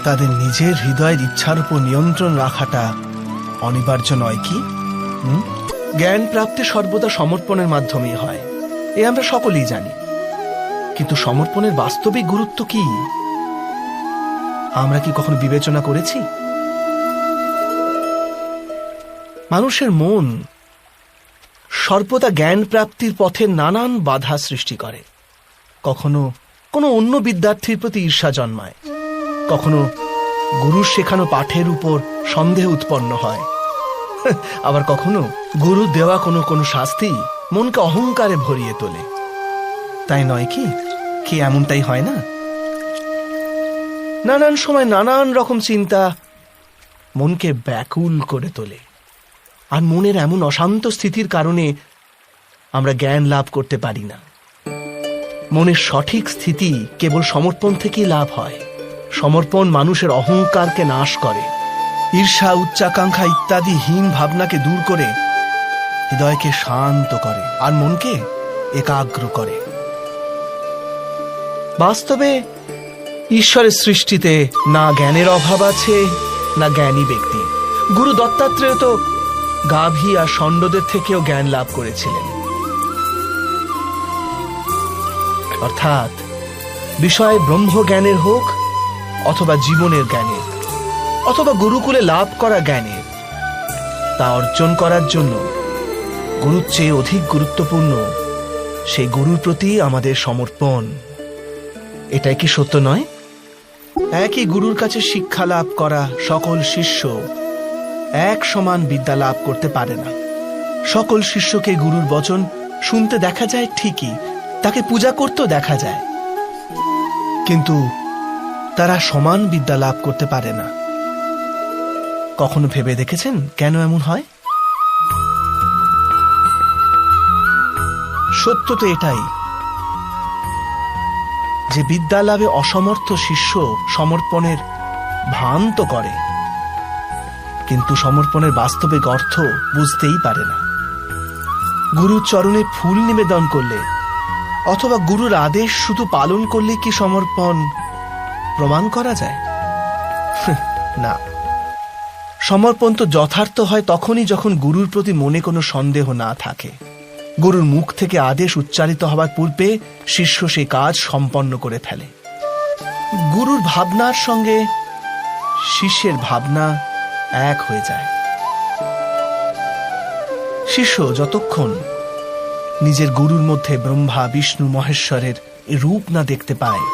তাদের নিজের হৃদয়ের ইচ্ছার উপর নিয়ন্ত্রণ রাখাটা অনিবার্য নয় কি? জ্ঞান প্রাপ্তি সর্বদা সমর্পণের মাধ্যমেই হয়, এ আমরা সকলেই জানি। কিন্তু সমর্পণের বাস্তবিক গুরুত্ব কি আমরা কি কখনো বিবেচনা করেছি? মানুষের মন সর্বদা জ্ঞান প্রাপ্তির পথে নানান বাধা সৃষ্টি করে। কখনো কোনো অন্য বিদ্যার্থীর প্রতি ঈর্ষা জন্মায়, কখনো গুরুর শেখানো পাঠের উপর সন্দেহ উৎপন্ন হয়, আবার কখনো গুরুর দেওয়া কোনো কোনো শাস্তি মনকে অহংকারে ভরিয়ে তোলে। তাই নয় কি? কি এমনটাই হয় না? নানান সময় নানান রকম চিন্তা মনকে ব্যাকুল করে তোলে, আর মনের এমন অশান্ত স্থিতির কারণে আমরা জ্ঞান লাভ করতে পারি না। মনের সঠিক স্থিতি কেবল সমর্পণ থেকেই লাভ হয়। সমর্পণ মানুষের অহংকারকে নাশ করে, ঈর্ষা উচ্চাকাঙ্ক্ষা ইত্যাদি হীন ভাবনাকে দূর করে হৃদয়কে শান্ত করে আর মনকে একাগ্র করে। বাস্তবে ঈশ্বরের সৃষ্টিতে না জ্ঞানের অভাব আছে, না জ্ঞানী ব্যক্তি। গুরু দত্তাত্রেয় তো গাভী আর ষণ্ডদের থেকেও জ্ঞান লাভ করেছিলেন। অর্থাৎ বিষয় ব্রহ্মজ্ঞানের হোক অথবা জীবনের জ্ঞানের অথবা গুরুকুলে লাভ করা জ্ঞানের, তা অর্জন করার জন্য গুরুর চেয়ে অধিক গুরুত্বপূর্ণ সেই গুরুর প্রতি আমাদের সমর্পণ। এটাই কি সত্য নয়? একই গুরুর কাছে শিক্ষা লাভ করা সকল শিষ্য এক সমান বিদ্যা লাভ করতে পারে না। সকল শিষ্যকে গুরুর বচন শুনতে দেখা যায় ঠিকই, তাকে পূজা করতেও দেখা যায়, কিন্তু তারা সমান বিদ্যা লাভ করতে পারে না। কখনো ভেবে দেখেছেন কেন এমন হয়? সত্য তো এটাই যে বিদ্যা লাভে অসমর্থ শিষ্য সমর্পণের ভান তো করে, কিন্তু সমর্পণের বাস্তবিক অর্থ বুঝতেই পারে না। গুরুর চরণে ফুল নিবেদন করলে অথবা গুরুর আদেশ শুধু পালন করলে কি সমর্পণ প্রমাণ করা যায়? না। সমর্পণ তো যথার্থ হয় তখনই যখন গুরুর প্রতি মনে কোনো সন্দেহ না থাকে। গুরুর মুখ থেকে আদেশ উচ্চারিত হবার পূর্বে শিষ্য সেই কাজ সম্পন্ন করে ফেলে। গুরুর ভাবনার সঙ্গে শিষ্যের ভাবনা এক হয়ে যায়। শিষ্য যতক্ষণ নিজের গুরুর মধ্যে ব্রহ্মা বিষ্ণু মহেশ্বরের রূপ না দেখতে পায়,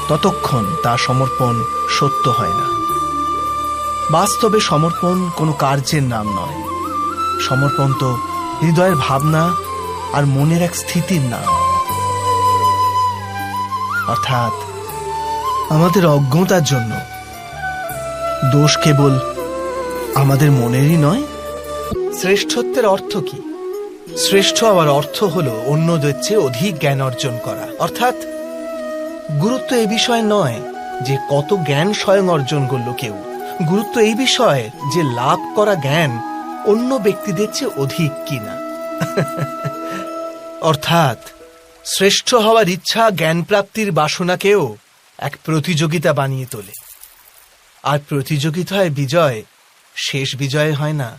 ততক্ষণ তার সমর্পণ সত্য হয় না। বাস্তবে সমর্পণ কোনো কার্যের নাম নয়। সমর্পণ তো হৃদয়ের ভাবনা আর মনের এক স্থিতির নাম। অর্থাৎ আমাদের অজ্ঞতার জন্য দোষ কেবল আমাদের মনেরই নয়। শ্রেষ্ঠত্বের অর্থ কি? শ্রেষ্ঠ আবার অর্থ হলো অন্যদের চেয়ে অধিক জ্ঞান অর্জন করা। অর্থাৎ গুরুত্ব এই বিষয় নয় যে কত জ্ঞান স্বয়ং অর্জন করল কেউ, গুরুত্ব এই বিষয়ে যে লাভ করা জ্ঞান অন্য ব্যক্তিদের চেয়ে অধিক কিনা। অর্থাৎ শ্রেষ্ঠ হওয়ার ইচ্ছা জ্ঞান প্রাপ্তির বাসনাকেও এক প্রতিযোগিতা বানিয়ে তোলে, আর প্রতিযোগিতায় বিজয় শেষ বিজয় হয় না।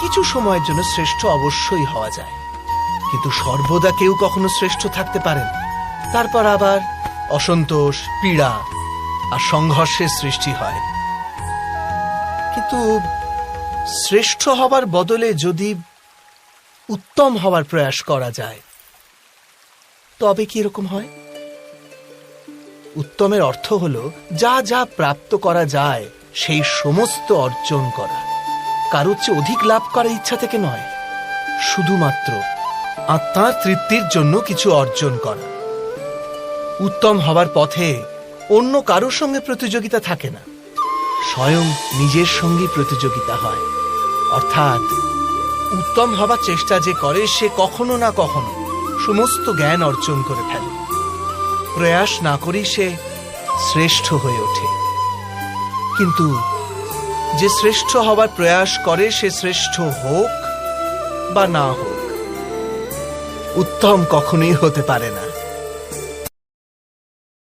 কিছু সময়ের জন্য শ্রেষ্ঠ অবশ্যই হওয়া যায়, কিন্তু সর্বদা কেউ কখনো শ্রেষ্ঠ থাকতে পারে না। তারপর আবার অসন্তোষ, পীড়া আর সংঘর্ষের সৃষ্টি হয়। কিন্তু শ্রেষ্ঠ হবার বদলে যদি উত্তম হবার প্রয়াস করা যায়, তবে কি এরকম হয়? উত্তমের অর্থ হলো যা যা প্রাপ্ত করা যায় সেই সমস্ত অর্জন করা, কারোর চেয়ে অধিক লাভ করার ইচ্ছা থেকে নয়, শুধুমাত্র আত্মার তৃপ্তির জন্য কিছু অর্জন করা। উত্তম হবার পথে অন্য কারোর সঙ্গে প্রতিযোগিতা থাকে না, স্বয়ং নিজের সঙ্গে প্রতিযোগিতা হয়। অর্থাৎ উত্তম হবার চেষ্টা যে করে সে কখনো না কখনো সমস্ত জ্ঞান অর্জন করে ফেলে, প্রয়াস না করেই সে শ্রেষ্ঠ হয়ে ওঠে। কিন্তু যে শ্রেষ্ঠ হবার প্রয়াস করে সে শ্রেষ্ঠ হোক বা না হোক, উত্তম কখনোই হতে পারে না।